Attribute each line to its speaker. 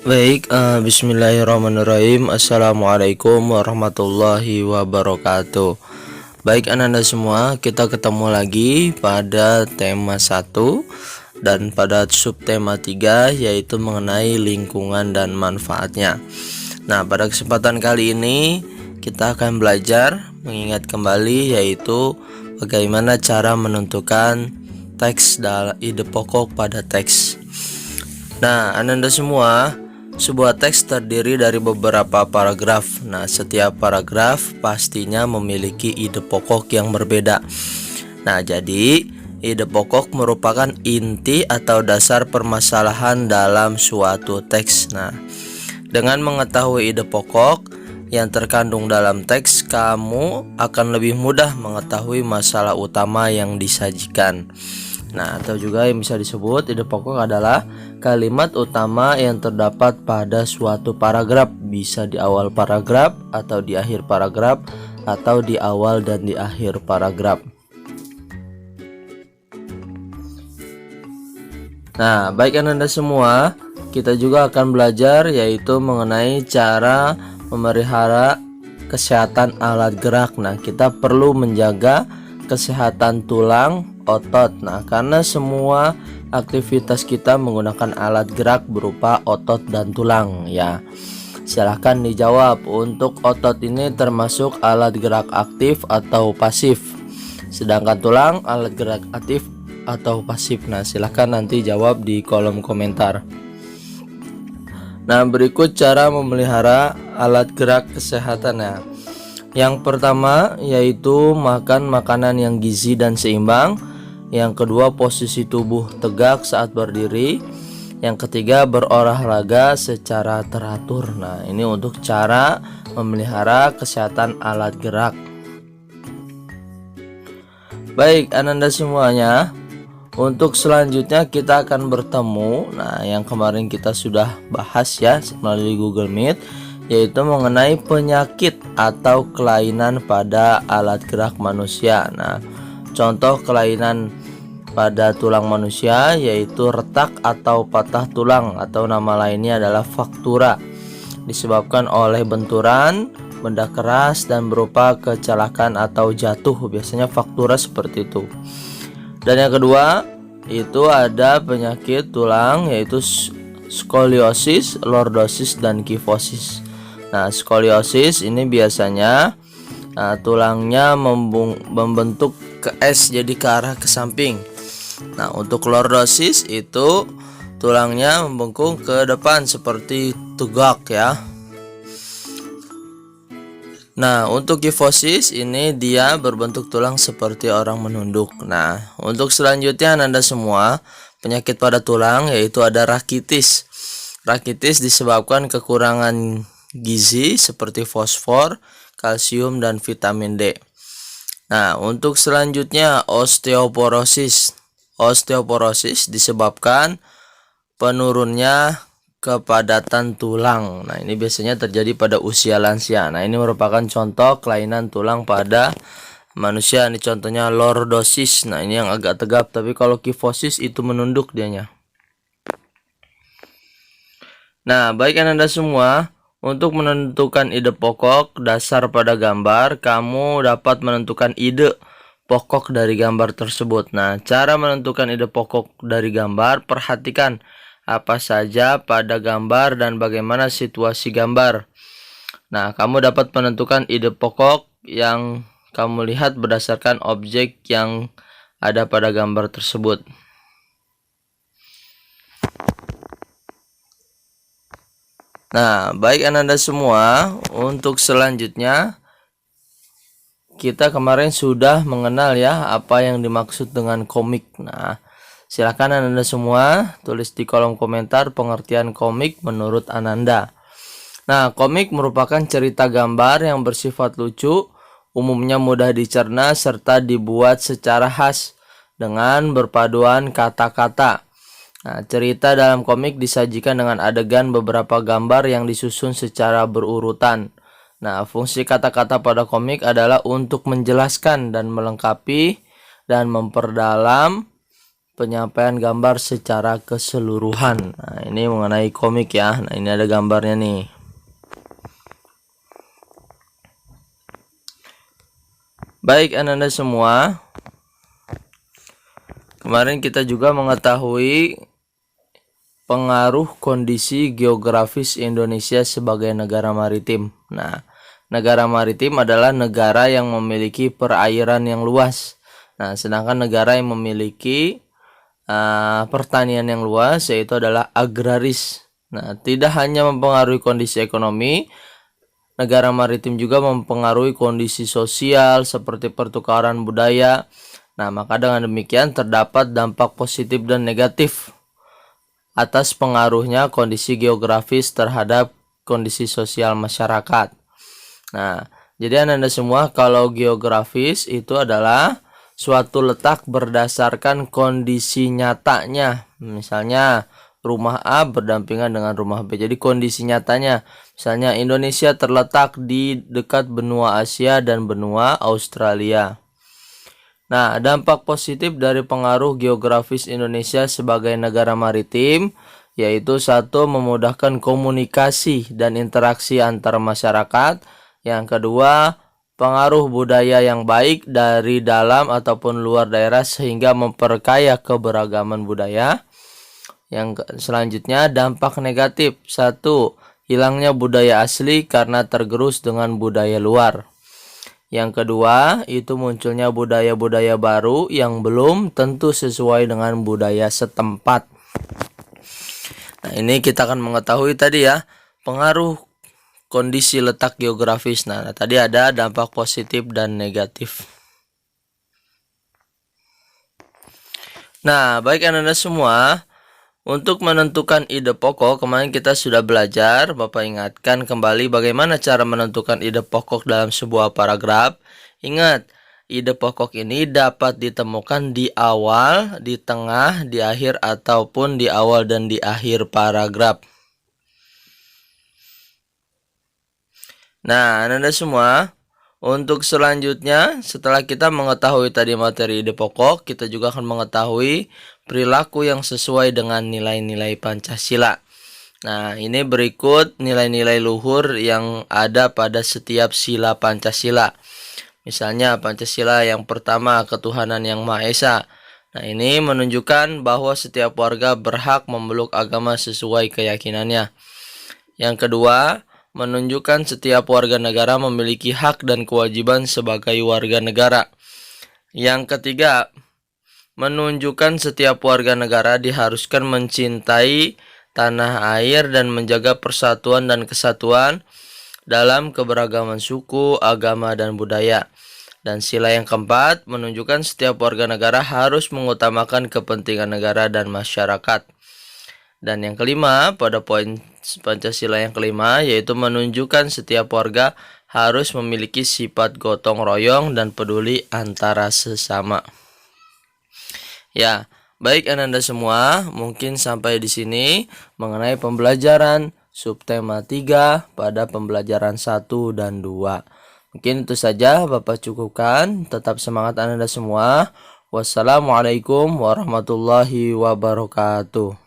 Speaker 1: Baik, bismillahirrahmanirrahim. Assalamualaikum warahmatullahi wabarakatuh. Baik ananda semua, kita ketemu lagi pada tema 1 dan pada subtema 3, yaitu mengenai lingkungan dan manfaatnya. Nah, pada kesempatan kali ini kita akan belajar mengingat kembali, yaitu bagaimana cara menentukan teks dalam ide pokok pada teks. Nah, ananda semua, sebuah teks terdiri dari beberapa paragraf. Nah, setiap paragraf pastinya memiliki ide pokok yang berbeda. Nah, jadi ide pokok merupakan inti atau dasar permasalahan dalam suatu teks. Nah, dengan mengetahui ide pokok yang terkandung dalam teks, kamu akan lebih mudah mengetahui masalah utama yang disajikan. Nah, atau juga yang bisa disebut ide pokok adalah kalimat utama yang terdapat pada suatu paragraf, bisa di awal paragraf atau di akhir paragraf atau di awal dan di akhir paragraf. Nah, baik Anda semua, kita juga akan belajar yaitu mengenai cara memelihara kesehatan alat gerak. Nah, kita perlu menjaga kesehatan tulang, otot. Nah, karena semua aktivitas kita menggunakan alat gerak berupa otot dan tulang ya. Silahkan dijawab, untuk otot ini termasuk alat gerak aktif atau pasif, sedangkan tulang alat gerak aktif atau pasif. Nah, silahkan nanti jawab di kolom komentar. Nah, berikut cara memelihara alat gerak kesehatannya. Yang pertama yaitu makan makanan yang gizi dan seimbang. Yang kedua, posisi tubuh tegak saat berdiri. Yang ketiga, berolahraga secara teratur. Nah, ini untuk cara memelihara kesehatan alat gerak. Baik, ananda semuanya, untuk selanjutnya kita akan bertemu. Nah, yang kemarin kita sudah bahas ya melalui Google Meet, yaitu mengenai penyakit atau kelainan pada alat gerak manusia. Nah, contoh kelainan pada tulang manusia yaitu retak atau patah tulang, atau nama lainnya adalah fraktura, disebabkan oleh benturan benda keras dan berupa kecelakaan atau jatuh. Biasanya fraktura seperti itu. Dan yang kedua itu ada penyakit tulang yaitu skoliosis, lordosis, dan kifosis. Nah, skoliosis ini biasanya tulangnya membentuk ke S, jadi ke arah ke samping. Nah, untuk lordosis itu tulangnya membengkung ke depan seperti tegak ya. Nah, untuk kifosis ini dia berbentuk tulang seperti orang menunduk. Nah, untuk selanjutnya Anda semua, penyakit pada tulang yaitu ada rakitis. Rakitis disebabkan kekurangan gizi seperti fosfor, kalsium, dan vitamin D. Nah, untuk selanjutnya osteoporosis. Osteoporosis disebabkan penurunnya kepadatan tulang. Nah, ini biasanya terjadi pada usia lansia. Nah, ini merupakan contoh kelainan tulang pada manusia. Ini contohnya lordosis. Nah, ini yang agak tegap, tapi kalau kifosis itu menunduk dianya. Nah, baik Anda semua, untuk menentukan ide pokok dasar pada gambar, kamu dapat menentukan ide pokok dari gambar tersebut. Nah, cara menentukan ide pokok dari gambar, perhatikan apa saja pada gambar dan bagaimana situasi gambar. Nah, kamu dapat menentukan ide pokok yang kamu lihat berdasarkan objek yang ada pada gambar tersebut. Nah, baik Anda semua, untuk selanjutnya kita kemarin sudah mengenal ya apa yang dimaksud dengan komik. Nah, silakan Anda semua tulis di kolom komentar pengertian komik menurut Ananda. Nah, komik merupakan cerita gambar yang bersifat lucu, umumnya mudah dicerna serta dibuat secara khas dengan berpaduan kata-kata. Nah, cerita dalam komik disajikan dengan adegan beberapa gambar yang disusun secara berurutan. Nah, fungsi kata-kata pada komik adalah untuk menjelaskan dan melengkapi dan memperdalam penyampaian gambar secara keseluruhan. Nah, ini mengenai komik ya. Nah, ini ada gambarnya nih. Baik Anda semua, kemarin kita juga mengetahui pengaruh kondisi geografis Indonesia sebagai negara maritim. Nah, negara maritim adalah negara yang memiliki perairan yang luas. Nah, sedangkan negara yang memiliki pertanian yang luas yaitu adalah agraris. Nah, tidak hanya mempengaruhi kondisi ekonomi, negara maritim juga mempengaruhi kondisi sosial seperti pertukaran budaya. Nah, maka dengan demikian terdapat dampak positif dan negatif atas pengaruhnya kondisi geografis terhadap kondisi sosial masyarakat. Nah, jadi Anda semua, kalau geografis itu adalah suatu letak berdasarkan kondisi nyatanya. Misalnya rumah A berdampingan dengan rumah B. Jadi kondisi nyatanya, misalnya Indonesia terletak di dekat benua Asia dan benua Australia. Nah, dampak positif dari pengaruh geografis Indonesia sebagai negara maritim yaitu satu, memudahkan komunikasi dan interaksi antar masyarakat. Yang kedua, pengaruh budaya yang baik dari dalam ataupun luar daerah sehingga memperkaya keberagaman budaya. Yang selanjutnya, dampak negatif. Satu, hilangnya budaya asli karena tergerus dengan budaya luar. Yang kedua, itu munculnya budaya-budaya baru yang belum tentu sesuai dengan budaya setempat. Nah, ini kita akan mengetahui tadi ya, pengaruh kondisi letak geografis. Nah, tadi ada dampak positif dan negatif. Nah, baik Anda semua, untuk menentukan ide pokok, kemarin kita sudah belajar. Bapak ingatkan kembali bagaimana cara menentukan ide pokok dalam sebuah paragraf. Ingat, ide pokok ini dapat ditemukan di awal, di tengah, di akhir, ataupun di awal dan di akhir paragraf. Nah, Anda semua, untuk selanjutnya, setelah kita mengetahui tadi materi ide pokok, kita juga akan mengetahui perilaku yang sesuai dengan nilai-nilai Pancasila. Nah, ini berikut nilai-nilai luhur yang ada pada setiap sila Pancasila. Misalnya Pancasila yang pertama, ketuhanan yang Maha Esa. Nah, ini menunjukkan bahwa setiap warga berhak memeluk agama sesuai keyakinannya. Yang kedua, menunjukkan setiap warga negara memiliki hak dan kewajiban sebagai warga negara. Yang ketiga, menunjukkan setiap warga negara diharuskan mencintai tanah air dan menjaga persatuan dan kesatuan dalam keberagaman suku, agama, dan budaya. Dan sila yang keempat, menunjukkan setiap warga negara harus mengutamakan kepentingan negara dan masyarakat. Dan yang kelima, pada poin Pancasila yang kelima, yaitu menunjukkan setiap warga harus memiliki sifat gotong royong dan peduli antara sesama. Ya, baik Anda semua, mungkin sampai di sini mengenai pembelajaran subtema 3 pada pembelajaran 1 dan 2. Mungkin itu saja Bapak cukupkan. Tetap semangat Anda semua. Wassalamualaikum warahmatullahi wabarakatuh.